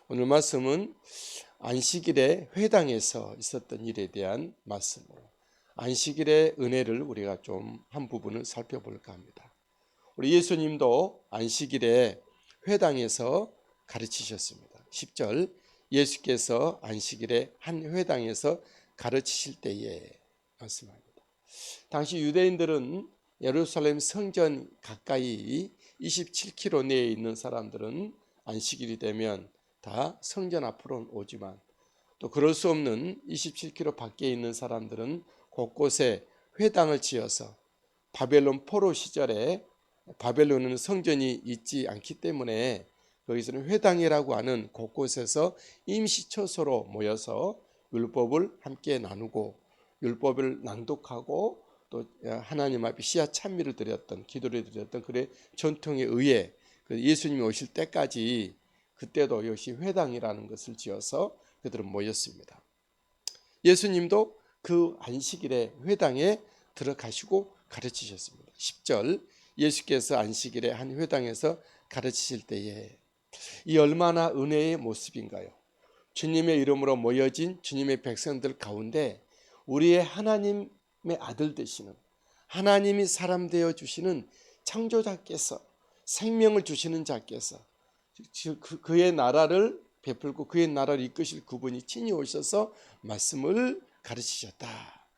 오늘 말씀은 안식일에 회당에서 있었던 일에 대한 말씀으로 안식일의 은혜를 우리가 좀 한 부분을 살펴볼까 합니다. 우리 예수님도 안식일에 회당에서 가르치셨습니다. 10절 예수께서 안식일에 한 회당에서 가르치실 때에 말씀합니다. 당시 유대인들은 예루살렘 성전 가까이 27km 내에 있는 사람들은 안식일이 되면 다 성전 앞으로 오지만 또 그럴 수 없는 27km 밖에 있는 사람들은 곳곳에 회당을 지어서 바벨론 포로 시절에 바벨론은 성전이 있지 않기 때문에 거기서는 회당이라고 하는 곳곳에서 임시처소로 모여서 율법을 함께 나누고 율법을 낭독하고 또 하나님 앞에 씨앗 찬미를 드렸던 기도를 드렸던 그의 전통에 의해 예수님이 오실 때까지 그때도 역시 회당이라는 것을 지어서 그들은 모였습니다. 예수님도 그 안식일에 회당에 들어가시고 가르치셨습니다. 10절 예수께서 안식일에 한 회당에서 가르치실 때에 이 얼마나 은혜의 모습인가요? 주님의 이름으로 모여진 주님의 백성들 가운데 우리의 하나님의 아들 되시는 하나님이 사람 되어 주시는 창조자께서 생명을 주시는 자께서 그의 나라를 베풀고 그의 나라를 이끄실 그분이 친히 오셔서 말씀을 가르치셨다.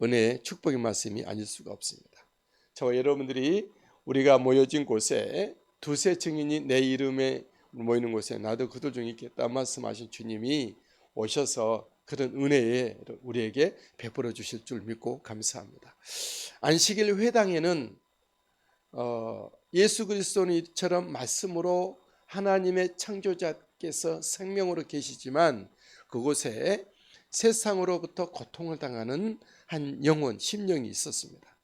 은혜의 축복의 말씀이 아닐 수가 없습니다. 저와 여러분들이 우리가 모여진 곳에 두세 증인이 내 이름에 모이는 곳에 나도 그들 중에 있겠다 말씀하신 주님이 오셔서 그런 은혜에 우리에게 베풀어 주실 줄 믿고 감사합니다. 안식일 회당에는 예수 그리스도처럼 말씀으로 하나님의 창조자께서 생명으로 계시지만 그곳에 세상으로부터 고통을 당하는 한 영혼, 심령이 있었습니다.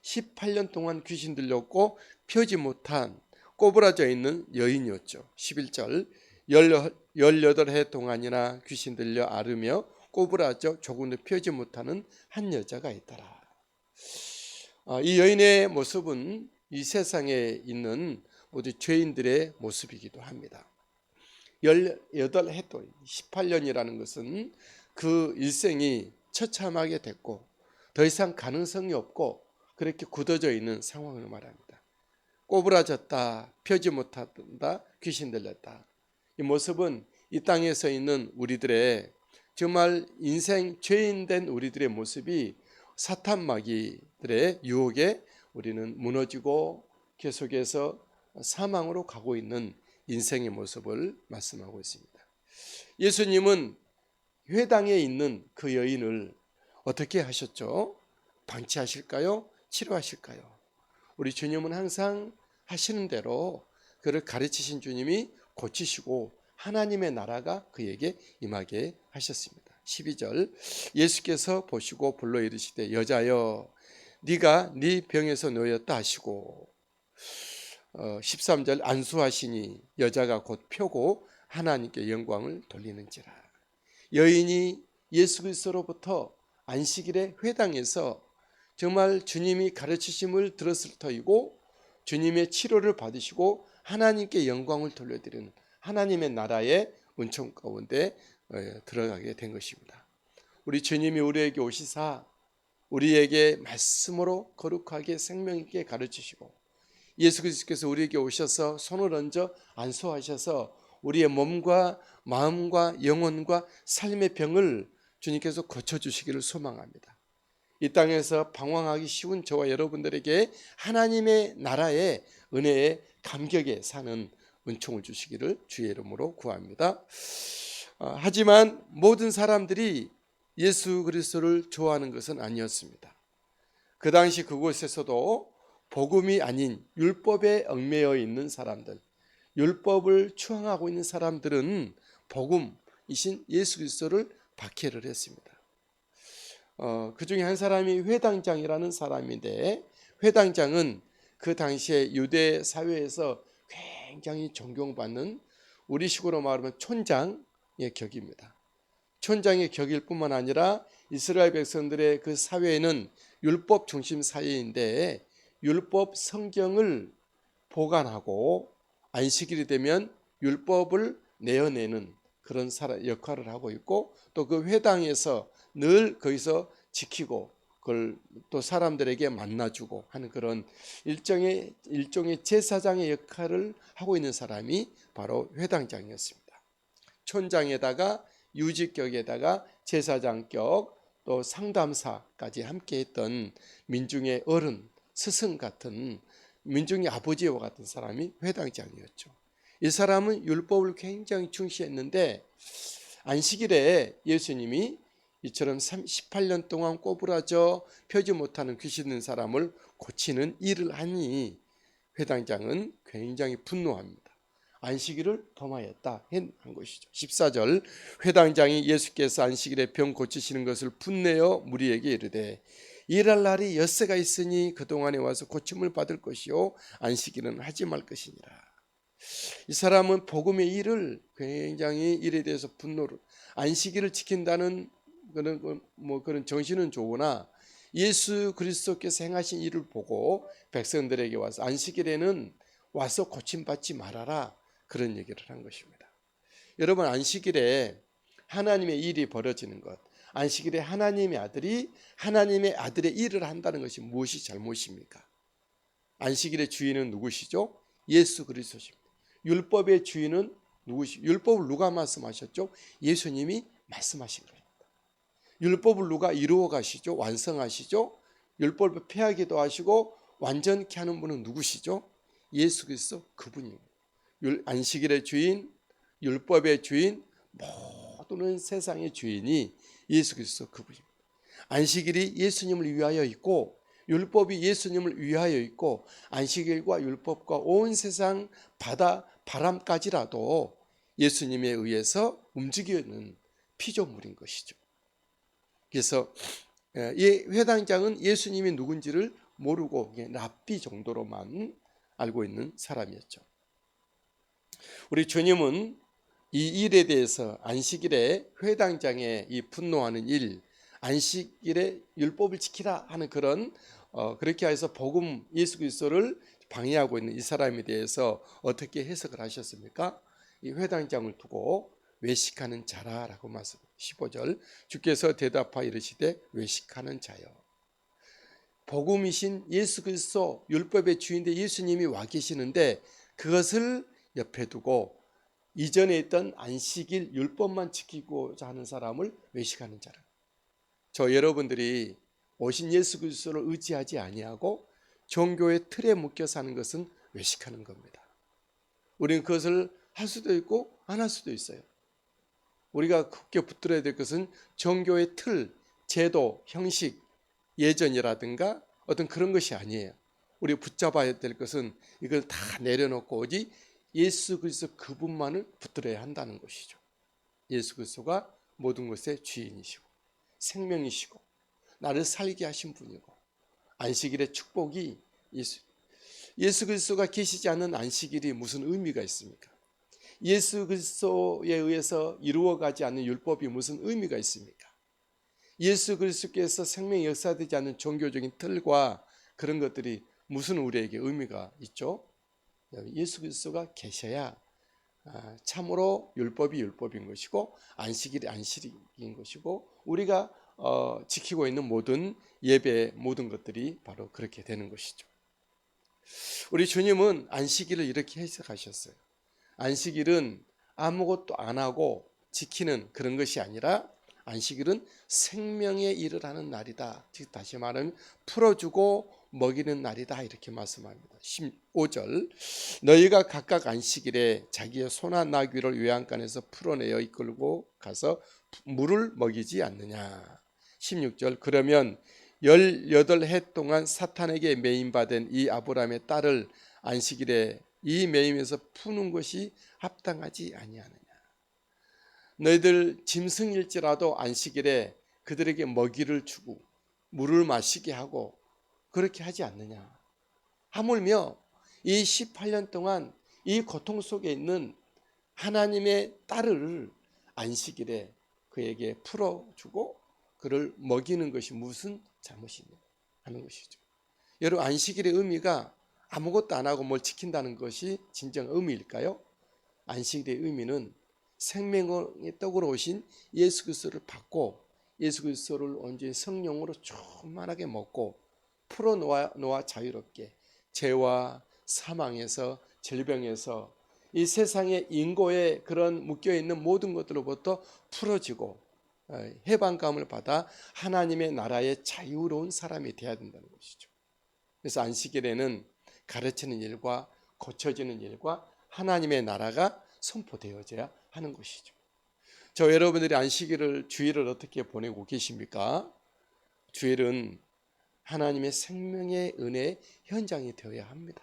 18년 동안 귀신 들렸고 펴지 못한 꼬부라져 있는 여인이었죠. 11절 18해 동안이나 귀신 들려 앓으며 꼬부라져 조금도 펴지 못하는 한 여자가 있더라. 이 여인의 모습은 이 세상에 있는 모두 죄인들의 모습이기도 합니다. 18해 동안 18년이라는 것은 그 일생이 처참하게 됐고 더 이상 가능성이 없고 그렇게 굳어져 있는 상황을 말합니다. 꼬부라졌다, 펴지 못한다, 귀신 들렸다. 이 모습은 이 땅에서 있는 우리들의 정말 인생 죄인된 우리들의 모습이 사탄 마귀들의 유혹에 우리는 무너지고 계속해서 사망으로 가고 있는 인생의 모습을 말씀하고 있습니다. 예수님은 회당에 있는 그 여인을 어떻게 하셨죠? 방치하실까요? 치료하실까요? 우리 주님은 항상 하시는 대로 그를 가르치신 주님이 고치시고 하나님의 나라가 그에게 임하게 하셨습니다. 12절 예수께서 보시고 불러 이르시되 여자여 네가 네 병에서 놓였다 하시고 13절 안수하시니 여자가 곧 펴고 하나님께 영광을 돌리는지라. 여인이 예수 그리스도로부터 안식일의 회당에서 정말 주님이 가르치심을 들었을 터이고 주님의 치료를 받으시고 하나님께 영광을 돌려드리는 하나님의 나라의 은총 가운데 들어가게 된 것입니다. 우리 주님이 우리에게 오시사 우리에게 말씀으로 거룩하게 생명 있게 가르치시고 예수 그리스도께서 우리에게 오셔서 손을 얹어 안수하셔서 우리의 몸과 마음과 영혼과 삶의 병을 주님께서 고쳐주시기를 소망합니다. 이 땅에서 방황하기 쉬운 저와 여러분들에게 하나님의 나라의 은혜의 감격에 사는 은총을 주시기를 주의 이름으로 구합니다. 하지만 모든 사람들이 예수 그리스도를 좋아하는 것은 아니었습니다. 그 당시 그곳에서도 복음이 아닌 율법에 얽매여 있는 사람들, 율법을 추앙하고 있는 사람들은 복음이신 예수 그리스도를 박해를 했습니다. 그 중에 한 사람이 회당장이라는 사람인데 회당장은 그 당시에 유대 사회에서 굉장히 존경받는 우리식으로 말하면 촌장의 격입니다. 촌장의 격일 뿐만 아니라 이스라엘 백성들의 그 사회에는 율법 중심 사회인데 율법 성경을 보관하고 안식일이 되면 율법을 내어내는 그런 역할을 하고 있고, 또 그 회당에서 늘 거기서 지키고 그걸 또 사람들에게 만나주고 하는 그런 일종의 제사장의 역할을 하고 있는 사람이 바로 회당장이었습니다. 촌장에다가 유직격에다가 제사장격, 또 상담사까지 함께했던 민중의 어른, 스승 같은, 민중의 아버지와 같은 사람이 회당장이었죠. 이 사람은 율법을 굉장히 중시했는데, 안식일에 예수님이 이처럼 18년 동안 꼬부라져 펴지 못하는 귀신 있는 사람을 고치는 일을 하니 회당장은 굉장히 분노합니다. 안식일을 범하였다 한 것이죠. 14절, 회당장이 예수께서 안식일에 병 고치시는 것을 분내어 무리에게 이르되 일할 날이 엿새가 있으니 그동안에 와서 고침을 받을 것이요 안식일은 하지 말 것이니라. 이 사람은 복음의 일을 굉장히 일에 대해서 분노를, 안식일을 지킨다는 그런 정신은 좋으나 예수 그리스도께서 행하신 일을 보고 백성들에게 와서 안식일에는 와서 고침받지 말아라, 그런 얘기를 한 것입니다. 여러분, 안식일에 하나님의 일이 벌어지는 것, 안식일에 하나님의 아들의 일을 한다는 것이 무엇이 잘못입니까? 안식일의 주인은 누구시죠? 예수 그리스도십니다. 율법의 주인은 누구시? 율법을 누가 말씀하셨죠? 예수님이 말씀하신 겁니다. 율법을 누가 이루어 가시죠? 완성하시죠? 율법을 폐하기도 하시고 완전케 하는 분은 누구시죠? 예수 그리스도, 그분입니다. 안식일의 주인, 율법의 주인, 모든 세상의 주인이 예수 그리스도, 그분입니다. 안식일이 예수님을 위하여 있고 율법이 예수님을 위하여 있고 안식일과 율법과 온 세상 바람까지라도 예수님에 의해서 움직이는 피조물인 것이죠. 그래서 이 회당장은 예수님이 누군지를 모르고 랍비 정도로만 알고 있는 사람이었죠. 우리 주님은 이 일에 대해서 안식일에 회당장의 이 분노하는 일, 안식일에 율법을 지키라 하는 그런 그렇게 해서 복음 예수 그리스도를 방해하고 있는 이 사람에 대해서 어떻게 해석을 하셨습니까? 이 회당장을 두고 외식하는 자라라고 말씀. 15절, 주께서 대답하여 이르시되 외식하는 자여. 복음이신 예수 그리스도, 율법의 주인데 예수님이 와 계시는데 그것을 옆에 두고 이전에 있던 안식일 율법만 지키고자 하는 사람을 외식하는 자라. 저 여러분들이 오신 예수 그리스도를 의지하지 아니하고 종교의 틀에 묶여 사는 것은 외식하는 겁니다. 우리는 그것을 할 수도 있고 안 할 수도 있어요. 우리가 굳게 붙들어야 될 것은 종교의 틀, 제도, 형식, 예전이라든가 어떤 그런 것이 아니에요. 우리가 붙잡아야 될 것은 이걸 다 내려놓고 오직 예수 그리스도 그분만을 붙들어야 한다는 것이죠. 예수 그리스도가 모든 것의 주인이시고 생명이시고 나를 살게 하신 분이고 안식일의 축복이 예수 그리스도가 계시지 않는 안식일이 무슨 의미가 있습니까? 예수 그리스도에 의해서 이루어가지 않는 율법이 무슨 의미가 있습니까? 예수 그리스도께서 생명이 역사되지 않는 종교적인 틀과 그런 것들이 무슨 우리에게 의미가 있죠? 예수 그리스도가 계셔야 참으로 율법이 율법인 것이고 안식일이 안식일인 것이고 우리가 지키고 있는 모든 예배 모든 것들이 바로 그렇게 되는 것이죠. 우리 주님은 안식일을 이렇게 해석하셨어요. 안식일은 아무것도 안 하고 지키는 그런 것이 아니라 안식일은 생명의 일을 하는 날이다. 즉 다시 말하면 풀어주고 먹이는 날이다, 이렇게 말씀합니다. 15절, 너희가 각각 안식일에 자기의 소나 나귀를 외양간에서 풀어내어 이끌고 가서 물을 먹이지 않느냐. 16절, 그러면 18해 동안 사탄에게 매임받은 이 아브라함의 딸을 안식일에 이 매임에서 푸는 것이 합당하지 아니하느냐. 너희들 짐승일지라도 안식일에 그들에게 먹이를 주고 물을 마시게 하고 그렇게 하지 않느냐. 하물며 이 18년 동안 이 고통 속에 있는 하나님의 딸을 안식일에 그에게 풀어주고 그를 먹이는 것이 무슨 잘못이냐 하는 것이죠. 여러분, 안식일의 의미가 아무것도 안 하고 뭘 지킨다는 것이 진정 의미일까요? 안식일의 의미는 생명의 떡으로 오신 예수 그리스도를 받고 예수 그리스도를 온전히 성령으로 충만하게 먹고 풀어놓아 자유롭게 죄와 사망에서 질병에서 이 세상의 인고에 그런 묶여있는 모든 것들로부터 풀어지고 해방감을 받아 하나님의 나라의 자유로운 사람이 되어야 된다는 것이죠. 그래서 안식일에는 가르치는 일과 고쳐지는 일과 하나님의 나라가 선포되어져야 하는 것이죠. 저 여러분들이 안식일을 주일을 어떻게 보내고 계십니까? 주일은 하나님의 생명의 은혜의 현장이 되어야 합니다.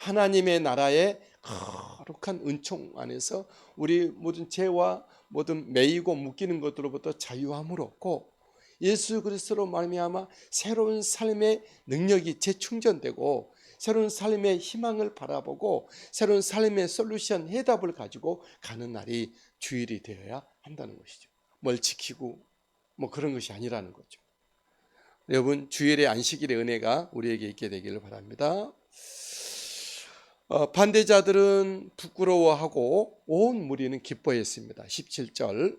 하나님의 나라의 거룩한 은총 안에서 우리 모든 죄와 모든 매이고 묶이는 것들로부터 자유함을 얻고 예수 그리스도로 말미암아 새로운 삶의 능력이 재충전되고 새로운 삶의 희망을 바라보고 새로운 삶의 솔루션 해답을 가지고 가는 날이 주일이 되어야 한다는 것이죠. 뭘 지키고 뭐 그런 것이 아니라는 거죠. 여러분, 주일의 안식일의 은혜가 우리에게 있게 되기를 바랍니다. 반대자들은 부끄러워하고 온 무리는 기뻐했습니다. 17절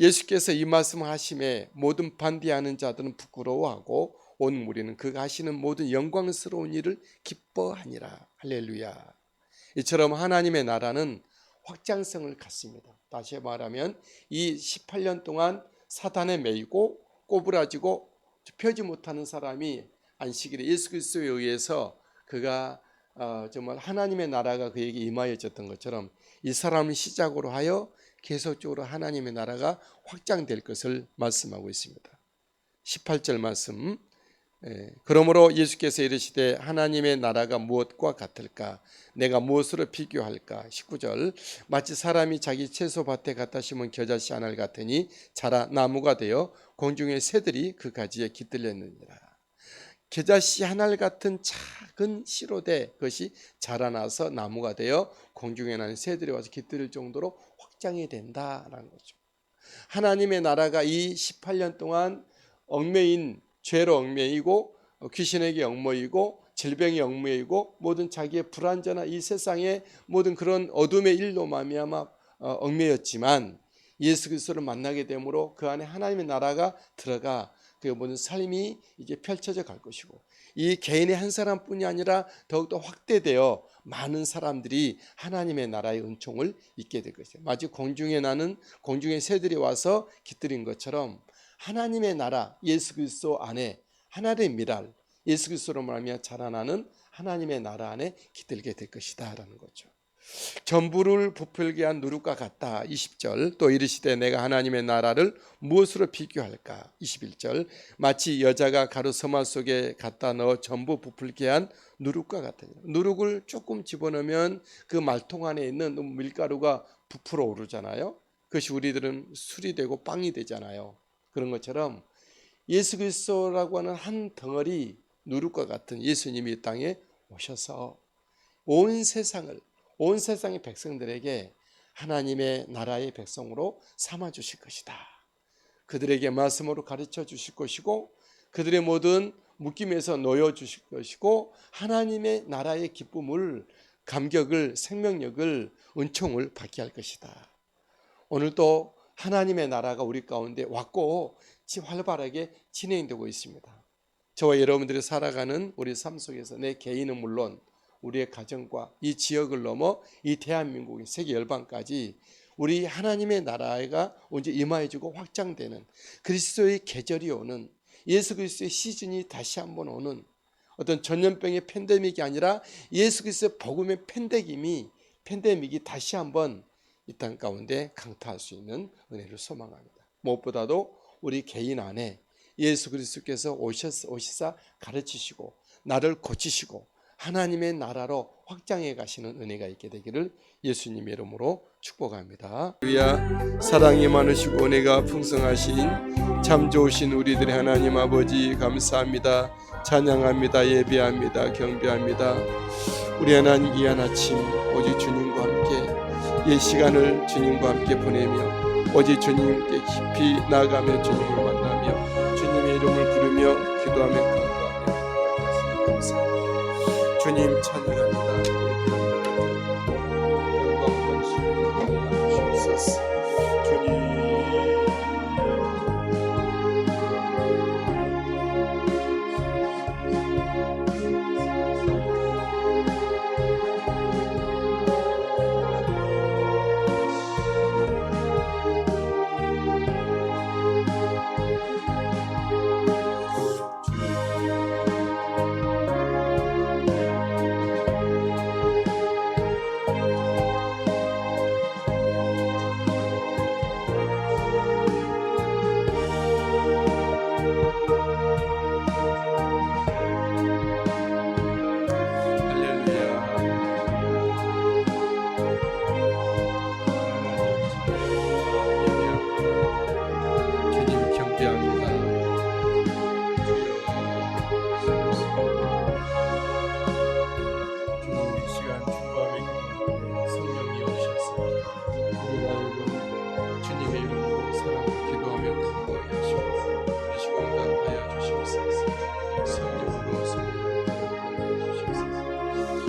예수께서 이 말씀을 하심에 모든 반대하는 자들은 부끄러워하고 온 무리는 그가 하시는 모든 영광스러운 일을 기뻐하니라. 할렐루야. 이처럼 하나님의 나라는 확장성을 갖습니다. 다시 말하면 이 18년 동안 사탄에 매이고 꼬부라지고 펴지 못하는 사람이 안식일에 예수 그리스도에 의해서 그가 정말 하나님의 나라가 그에게 임하여졌던 것처럼 이 사람을 시작으로 하여 계속적으로 하나님의 나라가 확장될 것을 말씀하고 있습니다. 18절 말씀 그러므로 예수께서 이르시되 하나님의 나라가 무엇과 같을까? 내가 무엇으로 비교할까? 19절 마치 사람이 자기 채소밭에 갖다 심은 겨자씨 하나를 같으니 자라 나무가 되어 공중의 새들이 그 가지에 깃들렸느니라. 겨자씨 하나를 같은 작은 씨로되 그것이 자라나서 나무가 되어 공중에 나는 새들이 와서 깃들일 정도로 확장이 된다라는 거죠. 하나님의 나라가 이 18년 동안 얽매인 죄로 얽매이고 귀신에게 얽매이고 질병에 얽매이고 모든 자기의 불완전한 이 세상의 모든 그런 어둠의 일로 말미암아 얽매였지만 예수 그리스도를 만나게 되므로 그 안에 하나님의 나라가 들어가 그 모든 삶이 이제 펼쳐져 갈 것이고 이 개인의 한 사람뿐이 아니라 더욱더 확대되어 많은 사람들이 하나님의 나라의 은총을 잊게 될 것이에요. 마치 공중에 나는 공중의 새들이 와서 깃들인 것처럼 하나님의 나라 예수 그리스도 안에 하나님의 미랄 예수 그리스도로 말하며 자라나는 하나님의 나라 안에 깃들게 될 것이다 라는 거죠. 전부를 부풀게 한 누룩과 같다. 20절 또 이르시되 내가 하나님의 나라를 무엇으로 비교할까? 21절 마치 여자가 가루 서말 속에 갖다 넣어 전부 부풀게 한 누룩과 같다. 누룩을 조금 집어넣으면 그 말통 안에 있는 밀가루가 부풀어 오르잖아요. 그것이 우리들은 술이 되고 빵이 되잖아요. 그런 것처럼 예수 그리스도라고 하는 한 덩어리 누룩과 같은 예수님이 이 땅에 오셔서 온 세상의 백성들에게 하나님의 나라의 백성으로 삼아 주실 것이다. 그들에게 말씀으로 가르쳐 주실 것이고 그들의 모든 묶임에서 놓여 주실 것이고 하나님의 나라의 기쁨을 감격을 생명력을 은총을 받게 할 것이다. 오늘도 하나님의 나라가 우리 가운데 왔고 활발하게 진행되고 있습니다. 저와 여러분들이 살아가는 우리 삶 속에서 내 개인은 물론 우리의 가정과 이 지역을 넘어 이 대한민국의 세계 열방까지 우리 하나님의 나라가 언제 임하여지고 확장되는 그리스도의 계절이 오는 예수 그리스도의 시즌이 다시 한번 오는 어떤 전염병의 팬데믹이 아니라 예수 그리스도의 복음의 팬데믹이 다시 한번 이 땅 가운데 강타할 수 있는 은혜를 소망합니다. 무엇보다도 우리 개인 안에 예수 그리스도께서 오시사 가르치시고 나를 고치시고 하나님의 나라로 확장해 가시는 은혜가 있게 되기를 예수님의 이름으로 축복합니다. 할렐루야. 사랑이 많으시고 은혜가 풍성하신 참 좋으신 우리들의 하나님 아버지 감사합니다. 찬양합니다. 예배합니다. 경배합니다. 우리 하나님 귀한 아침 오직 주님과 함께 이 시간을 주님과 함께 보내며 오직 주님께 깊이 나아가며 주님을 만나며 주님의 이름을 부르며 기도하며 감사합니다. 주님 찬양합니다.